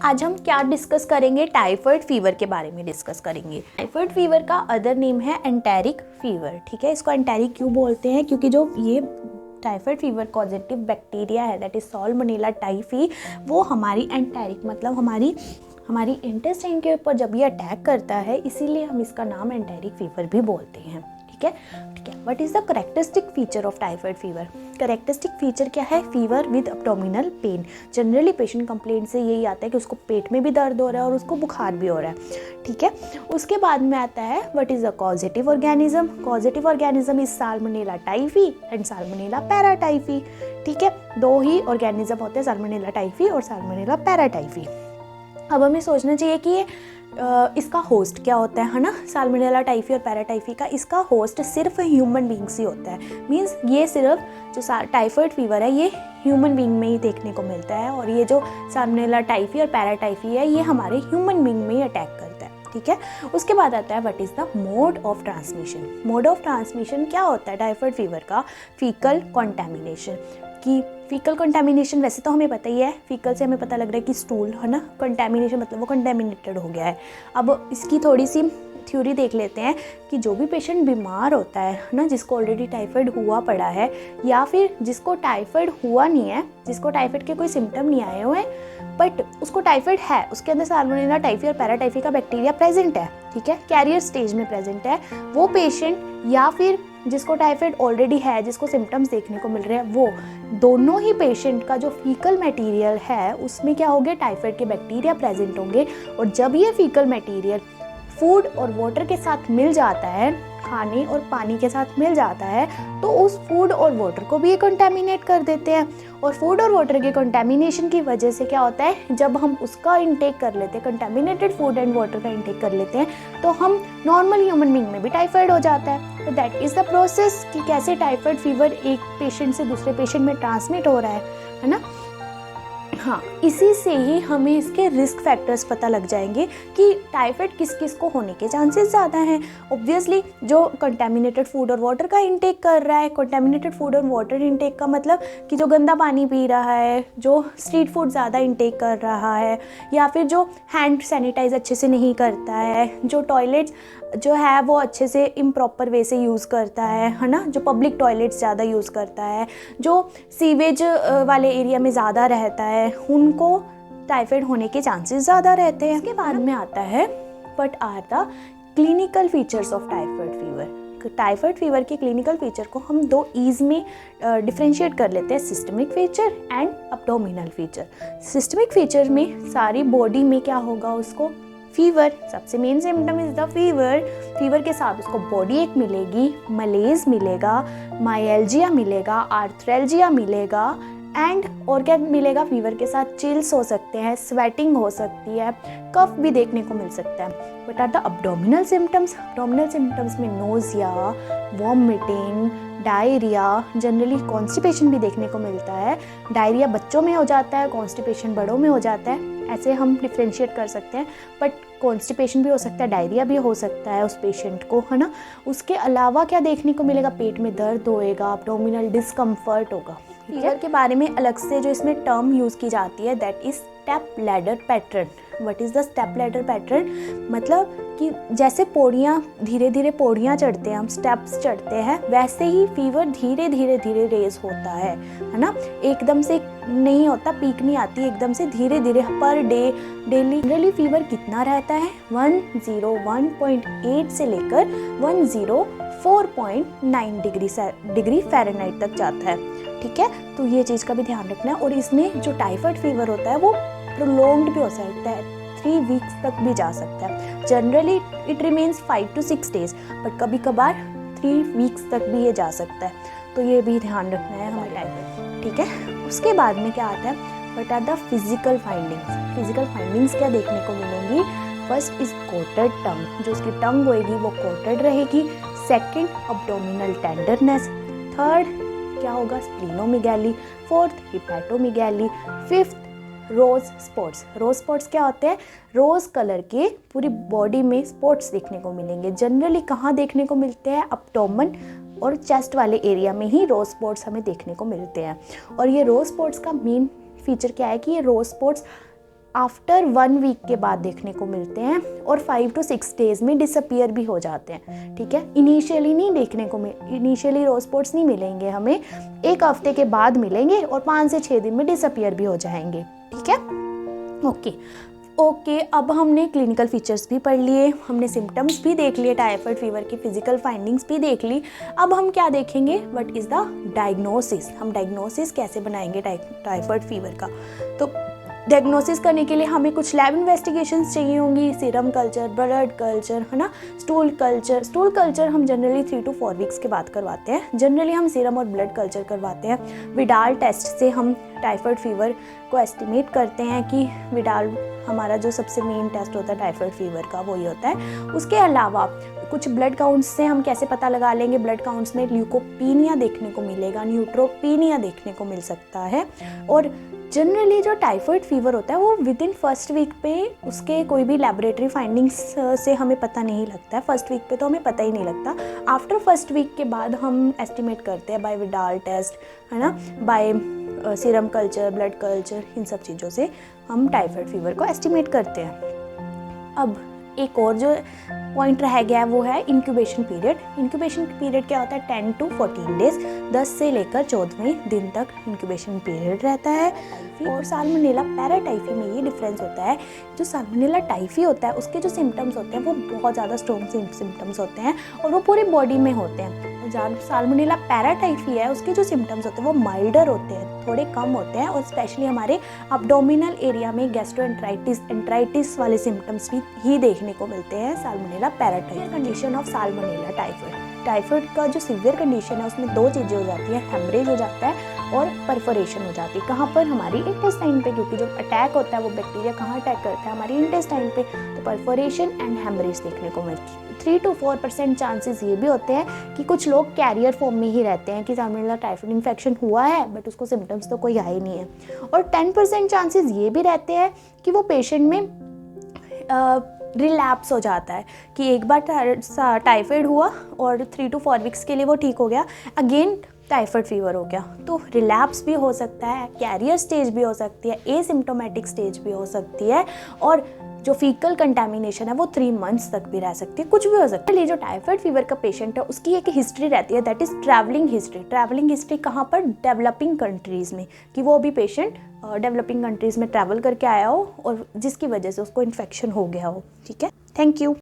आज हम क्या डिस्कस करेंगे, टाइफाइड फीवर के बारे में डिस्कस करेंगे। टाइफाइड फीवर का अदर नेम है एंटेरिक फीवर। ठीक है, इसको एंटेरिक क्यों बोलते हैं? क्योंकि जो ये टाइफाइड फीवर पॉजिटिव बैक्टीरिया है दैट इज साल्मोनेला टाइफी, वो हमारी एंटेरिक मतलब हमारी इंटेस्टाइन के ऊपर जब ये अटैक करता है, इसीलिए हम इसका नाम एंटेरिक फीवर भी बोलते हैं। ठीक है। What is the characteristic feature of typhoid fever? Characteristic feature क्या है? Fever with abdominal pain. Generally patient complaint से यही आता है कि उसको पेट में भी दर्द हो रहा है और उसको बुखार भी हो रहा है। ठीक है, उसके बाद में आता है what is the causative organism? Causative organism is salmonella typhi and salmonella paratyphi. ठीक है, दो ही ऑर्गेनिज्म होते हैं, साल्मोनेला टाइफी और साल्मोनेला पैराटाइफी। अब हमें सोचना चाहिए कि ये इसका होस्ट क्या होता है ना? साल्मोनेला टाइफी और पैराटाइफी का इसका होस्ट सिर्फ ह्यूमन बींग्स ही होता है। मींस ये सिर्फ जो टाइफाइड फीवर है ये ह्यूमन बींग में ही देखने को मिलता है, और ये जो साल्मोनेला टाइफी और पैराटाइफी है ये हमारे ह्यूमन बींग में ही अटैक करता है। ठीक है, उसके बाद आता है what is the mode of transmission? Mode of transmission क्या होता है टाइफाइड फीवर का? Faecal contamination. कि फीकल कंटामिनेशन वैसे तो हमें पता ही है, फीकल से हमें पता लग रहा है कि स्टूल है ना, कंटामिनेशन मतलब वो कंटामिनेटेड हो गया है। अब इसकी थोड़ी सी थ्योरी देख लेते हैं कि जो भी पेशेंट बीमार होता है ना, जिसको ऑलरेडी टाइफाइड हुआ पड़ा है या फिर जिसको टाइफाइड हुआ नहीं है, जिसको टाइफाइड के कोई सिम्टम नहीं आए हुए हैं बट उसको टाइफाइड है, उसके अंदर साल्मोनेला टाइफी और पैराटाइफी का बैक्टीरिया प्रेजेंट है, ठीक है, कैरियर स्टेज में प्रेजेंट है, वो पेशेंट या फिर जिसको टाइफाइड ऑलरेडी है, जिसको सिम्टम्स देखने को मिल रहे हैं, वो दोनों ही पेशेंट का जो फीकल मटेरियल है उसमें क्या होंगे? टाइफाइड के बैक्टीरिया प्रेजेंट होंगे। और जब ये फीकल मटेरियल फूड और वाटर के साथ मिल जाता है, खाने और पानी के साथ मिल जाता है, तो उस फूड और वाटर को भी ये कंटेमिनेट कर देते हैं। और फूड और वाटर के कंटेमिनेशन की वजह से क्या होता है, जब हम उसका इंटेक कर लेते हैं, कंटेमिनेटेड फूड एंड वाटर का इंटेक कर लेते हैं, तो हम नॉर्मल ह्यूमन बीइंग में भी टाइफाइड हो जाता है। तो दैट इज़ द प्रोसेस कि कैसे टाइफाइड फीवर एक पेशेंट से दूसरे पेशेंट में ट्रांसमिट हो रहा है ना। हाँ, इसी से ही हमें इसके रिस्क फैक्टर्स पता लग जाएंगे कि टाइफाइड किस किस को होने के चांसेस ज़्यादा हैं। ऑब्वियसली जो कंटेमिनेटेड फूड और वाटर का इंटेक कर रहा है, कंटेमिनेटेड फूड और वाटर इंटेक का मतलब कि जो गंदा पानी पी रहा है, जो स्ट्रीट फूड ज़्यादा इंटेक कर रहा है, या फिर जो हैंड सैनिटाइज अच्छे से नहीं करता है, जो टॉयलेट्स जो है वो अच्छे से इम्प्रॉपर वे से यूज़ करता है ना, जो पब्लिक टॉयलेट्स ज़्यादा यूज़ करता है, जो सीवेज वाले एरिया में ज़्यादा रहता है, उनको टाइफाइड होने के चांसेस ज़्यादा रहते हैं। इसके बाद में आता है what are the clinical features of typhoid fever? Typhoid fever के क्लिनिकल फीचर को हम दो ईज में डिफ्रेंशिएट कर लेते हैं, systemic feature and abdominal feature. Systemic feature में सारी बॉडी में क्या होगा, उसको फीवर, सबसे main symptom is the fever. Fever के साथ उसको बॉडी एक मिलेगी, मलेज मिलेगा, माइल्जिया मिलेगा, आर्थ्रेल्जिया मिलेगा, एंड और क्या मिलेगा? फीवर के साथ चिल्स हो सकते हैं, स्वेटिंग हो सकती है, कफ भी देखने को मिल सकता है। What are the abdominal symptoms? Abdominal symptoms में nausea, vomiting, diarrhoea, generally constipation भी देखने को मिलता है। डायरिया बच्चों में हो जाता है, कॉन्स्टिपेशन बड़ों में हो जाता है, ऐसे हम डिफ्रेंशिएट कर सकते हैं। बट कॉन्स्टिपेशन भी हो सकता है, डायरिया भी हो सकता है उस पेशेंट को, है ना। उसके अलावा क्या देखने को मिलेगा? पेट में दर्द होएगा, एब्डोमिनल डिस्कम्फर्ट होगा। फीवर के बारे में अलग से जो इसमें टर्म यूज़ की जाती है that is step ladder pattern. What is the step ladder pattern? मतलब कि जैसे पौड़ियाँ, धीरे धीरे पौड़ियाँ चढ़ते हैं हम, स्टेप्स चढ़ते हैं, वैसे ही फीवर धीरे धीरे धीरे रेज होता है ना। एकदम से नहीं होता, पीक नहीं आती एकदम से, धीरे धीरे per day daily. Generally fever कितना रहता है? 101.8 से लेकर 104.9 डिग्री फ़ारेनहाइट तक जाता है। ठीक है, तो ये चीज़ का भी ध्यान रखना है। और इसमें जो टाइफाइड फीवर होता है वो प्रोलॉन्ग्ड भी हो सकता है, 3 वीक्स तक भी जा सकता है। Generally it remains 5 to 6 days, but कभी कभार 3 वीक्स तक भी ये जा सकता है। तो ये भी ध्यान रखना है हमें टाइफाइड। ठीक है, उसके बाद में क्या आता है? What are the physical findings? Physical findings क्या देखने को मिलेंगी? फर्स्ट इज कोटेड टंग, जो उसकी टंग होएगी वो कोटेड रहेगी। Second, abdominal tenderness. थर्ड क्या होगा? स्प्लीनोमेगाली। फोर्थ, हिपैटोमेगाली। फिफ्थ, रोज स्पॉट्स। रोज स्पॉट्स क्या होते हैं? रोज कलर के पूरी बॉडी में स्पॉट्स देखने को मिलेंगे। जनरली कहाँ देखने को मिलते हैं? एब्डोमेन और चेस्ट वाले एरिया में ही रोज स्पॉट्स हमें देखने को मिलते हैं। और ये रोज स्पॉट्स का मेन फीचर क्या है कि ये रोज स्पॉट्स आफ्टर 1 वीक के बाद देखने को मिलते हैं और 5 to 6 डेज में डिसअपियर भी हो जाते हैं, ठीक है। इनिशियली नहीं देखने को इनिशियली रोज स्पॉट्स नहीं मिलेंगे हमें, 1 हफ्ते के बाद मिलेंगे और 5 से 6 दिन में डिसअपियर भी हो जाएंगे, ठीक है। ओके, अब हमने क्लिनिकल फीचर्स भी पढ़ लिए, हमने सिम्टम्स भी देख लिए, टाइफाइड फीवर की फिजिकल फाइंडिंग्स भी देख ली। अब हम क्या देखेंगे, व्हाट इज़ द डायग्नोसिस, हम डायग्नोसिस कैसे बनाएंगे टाइफाइड फीवर का। तो डायग्नोसिस करने के लिए हमें कुछ लैब इन्वेस्टिगेशंस चाहिए होंगी, सीरम कल्चर, ब्लड कल्चर, है ना, स्टूल कल्चर हम जनरली 3 to 4 वीक्स के बाद करवाते हैं। जनरली हम सीरम और ब्लड कल्चर करवाते हैं। विडाल टेस्ट से हम टाइफाइड फीवर को एस्टिमेट करते हैं कि विडाल हमारा जो सबसे मेन टेस्ट होता है टाइफाइड फीवर का, वही होता है। उसके अलावा कुछ ब्लड काउंट्स से हम कैसे पता लगा लेंगे, ब्लड काउंट्स में ल्यूकोपीनिया देखने को मिलेगा, न्यूट्रोपीनिया देखने को मिल सकता है। और जनरली जो टाइफाइड फीवर होता है वो विद इन फर्स्ट वीक पे उसके कोई भी लेबोरेटरी फाइंडिंग्स से हमें पता नहीं लगता है। फर्स्ट वीक पे तो हमें पता ही नहीं लगता। आफ्टर फर्स्ट वीक के बाद हम एस्टिमेट करते हैं बाय विडाल टेस्ट, है ना, by serum culture, blood culture, इन सब चीज़ों से हम टाइफाइड फीवर को एस्टिमेट करते हैं। अब एक और जो पॉइंट रह गया है वो है इंक्यूबेशन पीरियड। इंक्यूबेशन पीरियड क्या होता है, 10 to 14 डेज, 10 से लेकर 14वें दिन तक इंक्यूबेशन पीरियड रहता है। और साल्मोनेला पैराटाइफी में ये डिफरेंस होता है, जो साल्मोनेला टाइफी होता है उसके जो सिम्टम्स होते हैं वो बहुत ज़्यादा स्ट्रॉन्ग सिम्टम्स होते हैं और वो पूरी बॉडी में होते हैं। जहाँ साल्मोनेला पैराटाइफी है उसके जो सिम्टम्स होते हैं वो माइल्डर होते हैं, थोड़े कम होते हैं, और स्पेशली हमारे अब्डोमिनल एरिया में एंट्राइटिस वाले सिम्टम्स भी ही देखने को मिलते हैं salmonella paratyphi. Condition of salmonella typhoid का जो सीवियर कंडीशन है उसमें 2 चीज़ें हो जाती हैं, हेमरेज हो जाता है और परफोरेशन हो जाती है। कहाँ पर, हमारी इंटेस्टाइन पे, क्योंकि जो अटैक होता है वो बैक्टीरिया कहाँ अटैक करता है, हमारी इंटेस्टाइन पे। तो परफोरेशन एंड हेमरेज देखने को मिलती है। 3 to 4% चांसेस ये भी होते हैं कि कुछ लोग कैरियर फॉर्म में ही रहते हैं कि साल्मोनेला टाइफाइड इन्फेक्शन हुआ है बट उसको सिम्टम्स तो कोई आए नहीं है। और 10% चांसेस ये भी रहते हैं कि वो पेशेंट में रिलैप्स हो जाता है कि एक बार टाइफाइड हुआ और 3 to 4 वीक्स के लिए वो ठीक हो गया, अगेन टाइफाइड फीवर हो गया। तो रिलैप्स भी हो सकता है, कैरियर स्टेज भी हो सकती है, एसिम्प्टोमेटिक स्टेज भी हो सकती है, और जो फीकल कंटामिनेशन है वो 3 मंथ्स तक भी रह सकती है, कुछ भी हो सकता है। ये जो टाइफाइड फीवर का पेशेंट है उसकी एक हिस्ट्री रहती है, दैट इज़ ट्रैवलिंग हिस्ट्री कहाँ पर, डेवलपिंग कंट्रीज़ में, कि वो भी पेशेंट डेवलपिंग कंट्रीज़ में ट्रैवल करके आया हो और जिसकी वजह से उसको इन्फेक्शन हो गया हो, ठीक है। Thank you.